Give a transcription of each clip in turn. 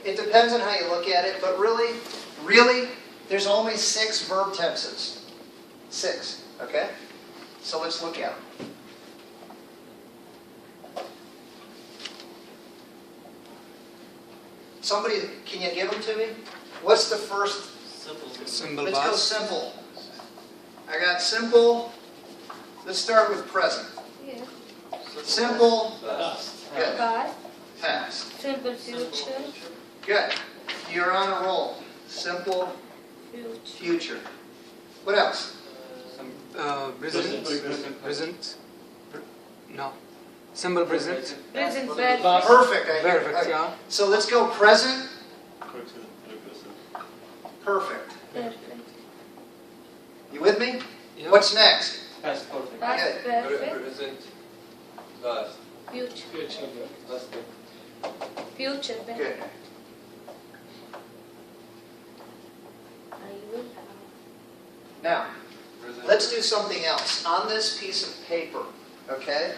It depends on how you look at it, but really, there's only 6 verb tenses. 6, okay? So let's look at them. Somebody, can you give them to me? What's the first? Simple. Let's go simple. I got simple. Let's start with present. Yeah. Simple. Past. Good. Past. Past. Simple future. Good. You're on a roll. Simple future. What else? Present. No. Simple present. Present Perfect. perfect. Perfect, yeah. So let's go present. Perfect. Perfect. You with me? Yeah. What's next? Past perfect. Past Okay. perfect. Present. Past. Future. Past. Future perfect. Good. I will have. Now, Present. let's do something else. On this piece of paper, okay,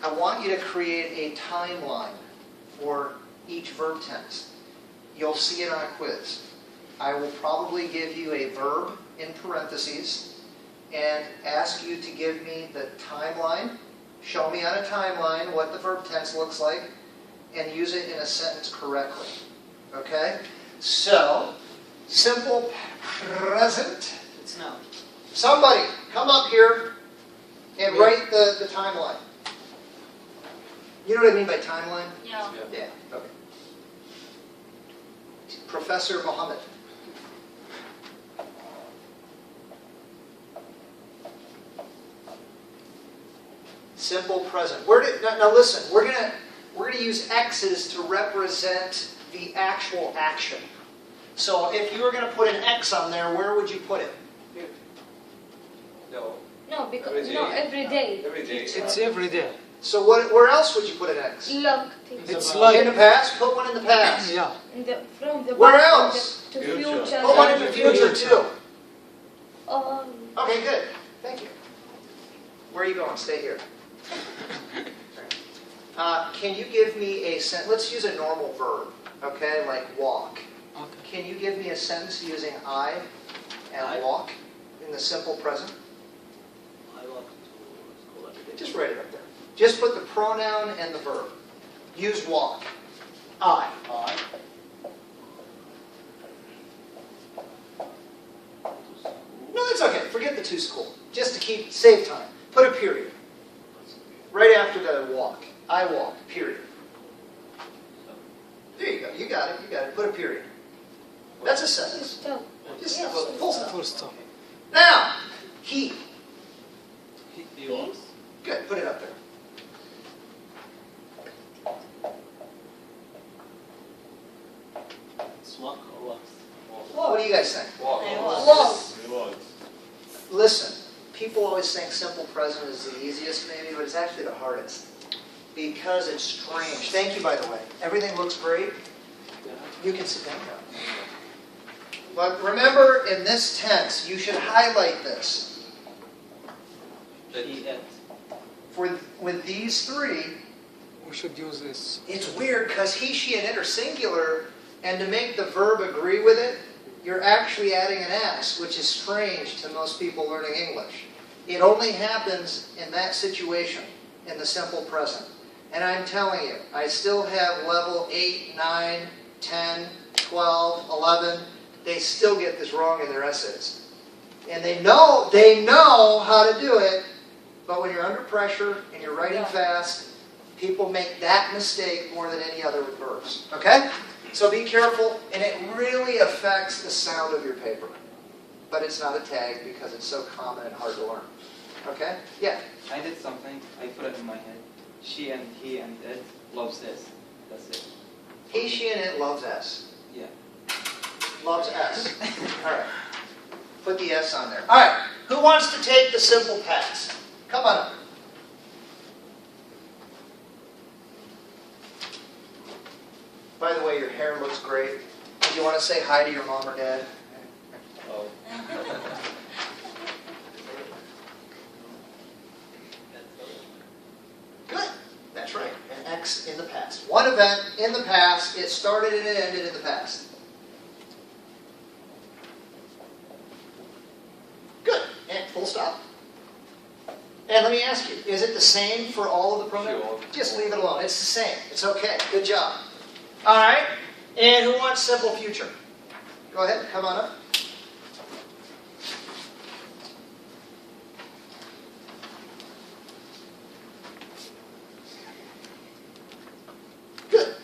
I want you to create a timeline for each verb tense. You'll see it on a quiz. I will probably give you a verb in parentheses and ask you to give me the timeline, show me on a timeline what the verb tense looks like, and use it in a sentence correctly. Okay? So, simple present. It's now. Somebody, come up here and write the timeline. You know what I mean by timeline? Yeah. Yeah, okay. Professor Mohammed. Simple present. Now listen, we're gonna use X's to represent the actual action. So if you were gonna put an X on there, where would you put it? No. No, because Every day. no every day. Every day. It's every day. So where else would you put an X? Long things. It's In like the past, put one in the past. yeah. From the Where past else? to Future. future. Put one in the future too. Oh, Okay, good. Thank you. Where are you going? Stay here. Can you give me a sentence? Let's use a normal verb, okay, like walk. Okay. Can you give me a sentence using I and I? walk in the simple present? I walk to school every day. Just write it up there. Just put the pronoun and the verb. Use walk. I. No, that's okay. Forget the to school. Just to save time. Put a period. Right after the walk. I walk, period. There you go. You got it. You got it. Put a period. That's a sentence. stop. Just Yes. full stop. Full stop. Now, he. He walks. Good. Put it up there. It's walk or walks. What do you guys think? Walk. Walk. He walks. Listen, people always think simple present is the easiest maybe, but it's actually the hardest. Because it's strange. Thank you, by the way. Everything looks great. You can sit down now. But remember, in this tense, you should highlight this. He ate. With these three, We should use this. it's weird because he, she, and it are singular, and to make the verb agree with it, you're actually adding an S, which is strange to most people learning English. It only happens in that situation, in the simple present. And I'm telling you, I still have level 8, 9, 10, 12, 11. They still get this wrong in their essays. And they know how to do it, but when you're under pressure and you're writing fast, people make that mistake more than any other with verbs. Okay? So be careful, and it really affects the sound of your paper. But it's not a tag because it's so common and hard to learn. Okay? Yeah? I did something, I put it in my head. She and he and it loves this. That's it. He, she, and it loves S. Yeah. Loves S. All right. Put the S on there. All right. Who wants to take the simple past? Come on up. By the way, your hair looks great. Do you want to say hi to your mom or dad? Oh. Good. That's right. An X in the past. One event in the past, it started and it ended in the past. Good. And full stop. And let me ask you, is it the same for all of the pronouns? Sure. Just leave it alone. It's the same. It's okay. Good job. All right. And who wants simple future? Go ahead. Come on up. Good.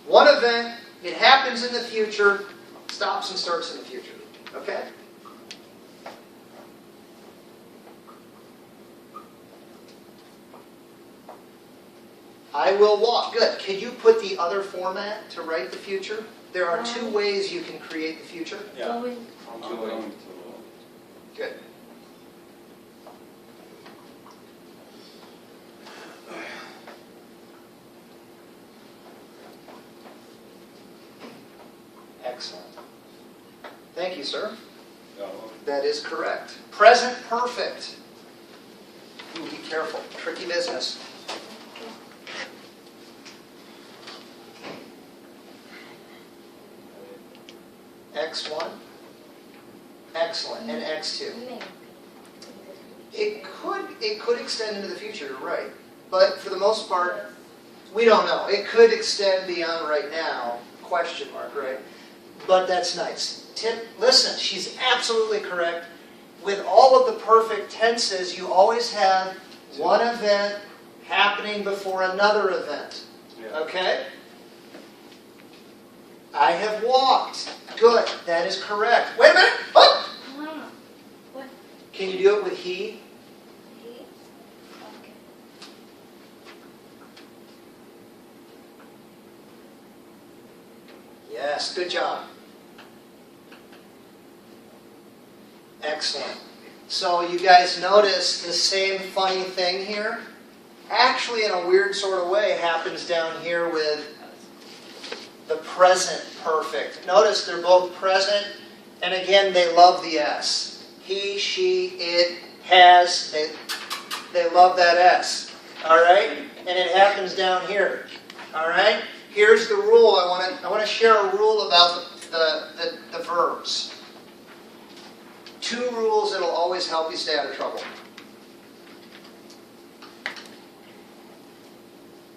One event, it happens in the future, stops and starts in the future. Okay? I will walk. Good. Can you put the other format to write the future? There are two ways you can create the future. Yeah. Going. I'm going to. Good. Excellent. Thank you, sir. Yeah. That is correct. Present perfect. Ooh, be careful. Tricky business. X1. Excellent. And X2. It could extend into the future, you're right. But for the most part, we don't know. It could extend beyond right now, question mark, right? But that's nice. Tip, listen, she's absolutely correct. With all of the perfect tenses, you always have one event happening before another event. Yeah. Okay? I have walked. Good. That is correct. Wait a minute. Oh! What? Can you do it with he? He? Okay. Yes, good job. Excellent. So you guys notice the same funny thing here? Actually, in a weird sort of way, happens down here with the present perfect. Notice they're both present, and again, they love the S. He, she, it, has, they love that S. All right? And it happens down here. All right? Here's the rule. I want to share a rule about the verbs. 2 rules that'll always help you stay out of trouble.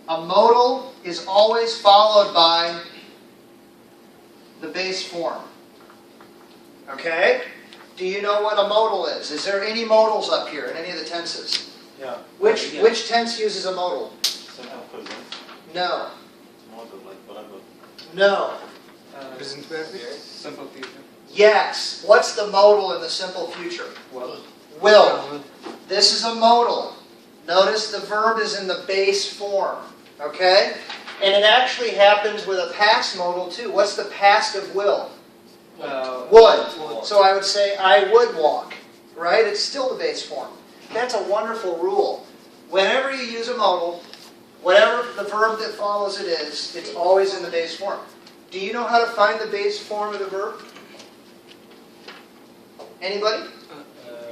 A modal is always followed by the base form. Okay? Do you know what a modal is? Is there any modals up here in any of the tenses? Yeah. Which tense uses a modal? No. Model like whatever. No. Present perfect. Simple future. Yes. What's the modal in the simple future? Well. Will. This is a modal. Notice the verb is in the base form. Okay? And it actually happens with a past modal too. What's the past of will? Would. So I would say, I would walk. Right? It's still the base form. That's a wonderful rule. Whenever you use a modal, whatever the verb that follows it is, it's always in the base form. Do you know how to find the base form of the verb? Anybody?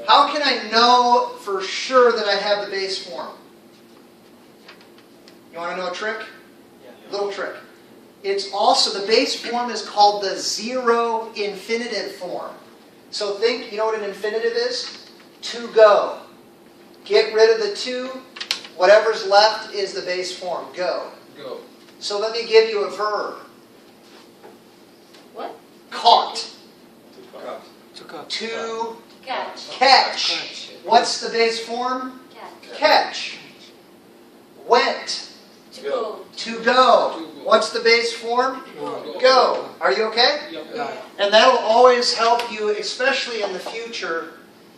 How can I know for sure that I have the base form? You want to know a trick? Little trick. It's also, the base form is called the zero infinitive form. So think, you know what an infinitive is? To go. Get rid of the to. Whatever's left is the base form. Go. Go. So let me give you a verb. What? Caught. Cut. Took up. To Catch. catch. What's the base form? Catch. Catch. Went. To go. To go. What's the base form? Go. Are you okay? Yeah. And that'll always help you, especially in the future,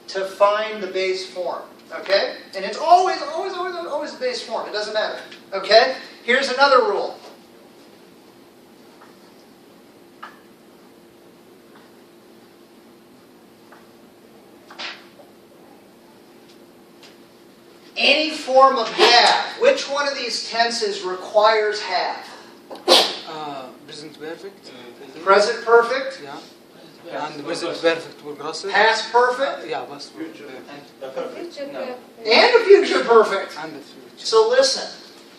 to find the base form. Okay? And it's always the base form. It doesn't matter. Okay? Here's another rule. Any form of have. Which one of these tenses requires have? Present perfect. Present perfect? Yeah. And present perfect progressive. Past perfect? Yeah, past perfect. Future No. perfect. And a future perfect. And the future. So listen,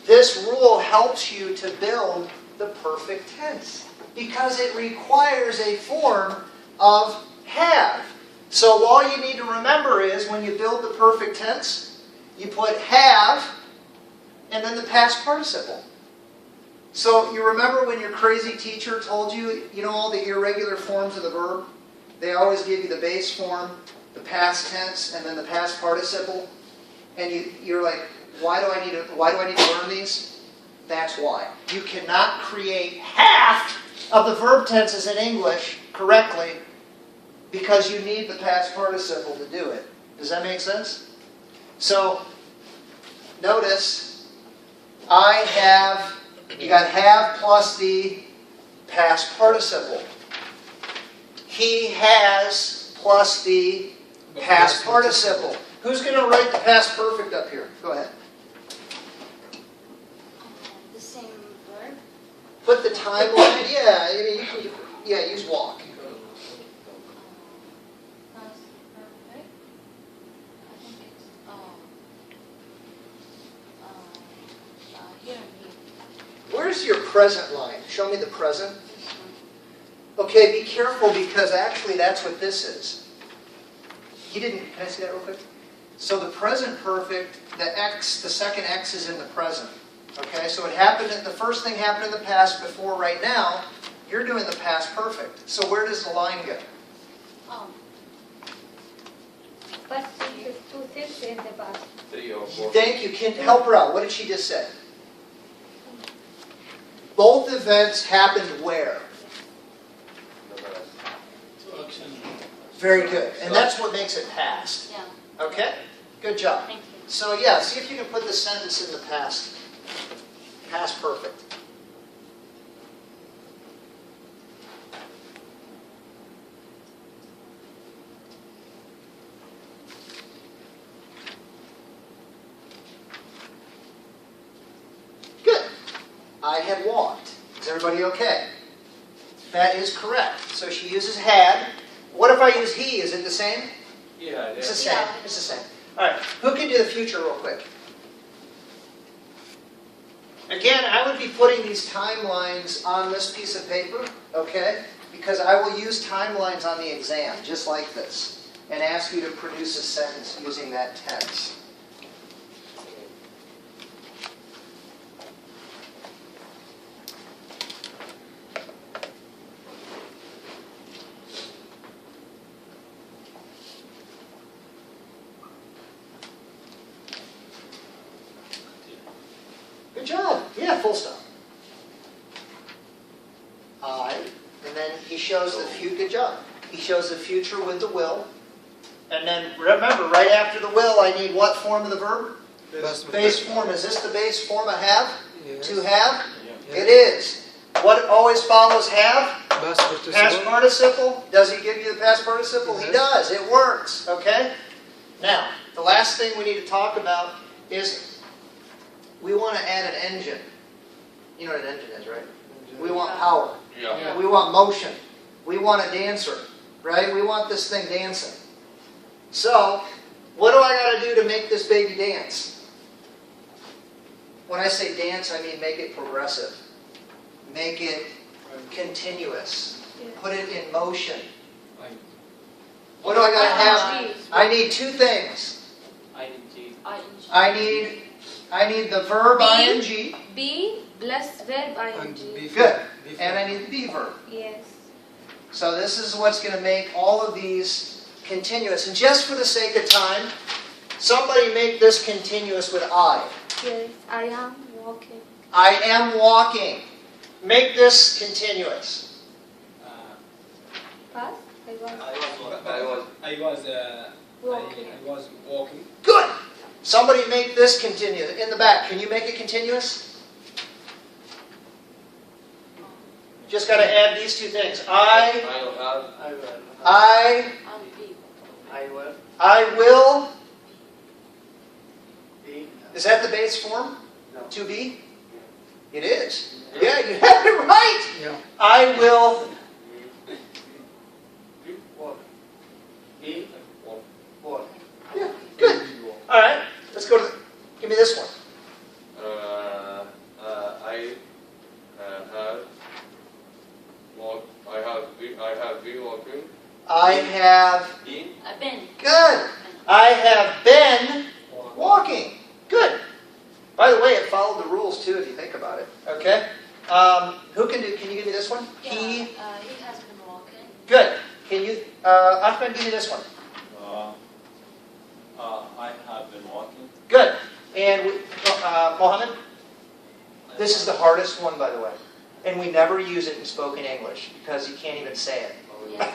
This rule helps you to build the perfect tense because it requires a form of have. So all you need to remember is when you build the perfect tense, you put have and then the past participle. So you remember when your crazy teacher told you, you know all the irregular forms of the verb? They always give you the base form, the past tense, and then the past participle. And you're like, why do I need to learn these? That's why. You cannot create half of the verb tenses in English correctly because you need the past participle to do it. Does that make sense? So, notice, I have, you got have plus the past participle. He has plus the past participle. Who's going to write the past perfect up here? Go ahead. The same verb. Put the timeline. Yeah, I mean, you can, use walk. Past perfect. I think it's here and here. Where's your present line? Show me the present. This one. Okay, be careful because actually that's what this is. Can I see that real quick? So the present perfect, the second X is in the present. Okay, so the first thing happened in the past before right now, you're doing the past perfect. So where does the line go? Past is 2 things in the past. 3 or 4. Thank you. Can help her out. What did she just say? Both events happened where? Very good. And that's what makes it past. Yeah. Okay? Good job. Thank you. So yeah, see if you can put the sentence in the past. Past perfect. Good. I had walked. Is everybody okay? That is correct. So she uses had. What if I use he? Is it the same? Yeah, It's the yeah. same. It's the same. All right. Who can do the future real quick? Again, I would be putting these timelines on this piece of paper, okay? Because I will use timelines on the exam, just like this, and ask you to produce a sentence using that tense. Good job. Yeah, full stop. And then he shows the future. Good job. He shows the future with the will. And then remember, right after the will, I need what form of the verb? Base form. Is this the base form of have? Yes. To have? Yeah. It is. What always follows have? Past participle. Past participle. Does he give you the past participle? He Yes. does. It works. Okay? Now, the last thing we need to talk about is we want to add an engine. You know what an engine is, right? We want power. Yeah. We want motion. We want a dancer, right? We want this thing dancing. So, what do I got to do to make this baby dance? When I say dance, I mean make it progressive. Make it continuous. Put it in motion. What do I got to have? I need two things. ING. I need the verb ing. Be plus verb And ing. be Good. be And I need the be verb. Yes. So this is what's going to make all of these continuous. And just for the sake of time, somebody make this continuous with I. Yes. I am walking. I am walking. Make this continuous. Past. I was Walking. I was walking. Good. Somebody make this continuous. In the back, can you make it continuous? Just got to add these two things. I will. Is that the base form? No. To be? It is. Yeah, you have it right. Yeah. I will. Yeah, good. All right, let's go to give me this one. been walking. I have, In. I've been. good. I have been walking. Good. By the way, it followed the rules too, if you think about it. Okay. Who can do? Can you give me this one? Yeah, He. he has been walking. Good. Can you, Ahmed, give me this one? I have been walking. Good. And Mohammed, this is the hardest one, by the way, and we never use it in spoken English because you can't even say it. Yeah.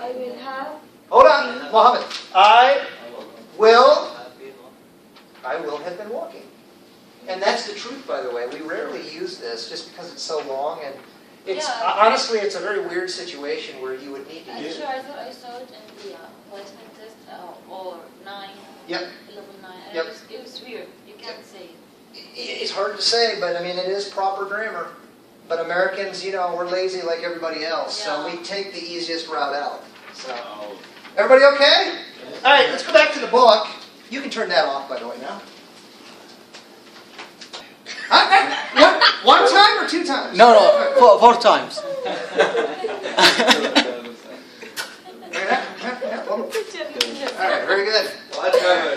I will have. Hold on, Mohammed. I will have been walking. And that's the truth, by the way. We rarely use this just because it's so long, and it's Yeah. honestly, it's a very weird situation where you would need to use Actually, it. I thought I saw it in the placement test or 9, Yep. 11, 9. And Yep. it was weird. You can't say it. It's hard to say, but I mean, it is proper grammar. But Americans, you know, we're lazy like everybody else, so Yeah. we take the easiest route out. So, Oh. everybody okay? All right, let's go back to the book. You can turn that off, by the way, now. One time or 2 times? No, four times. All right, very good. Well, I tried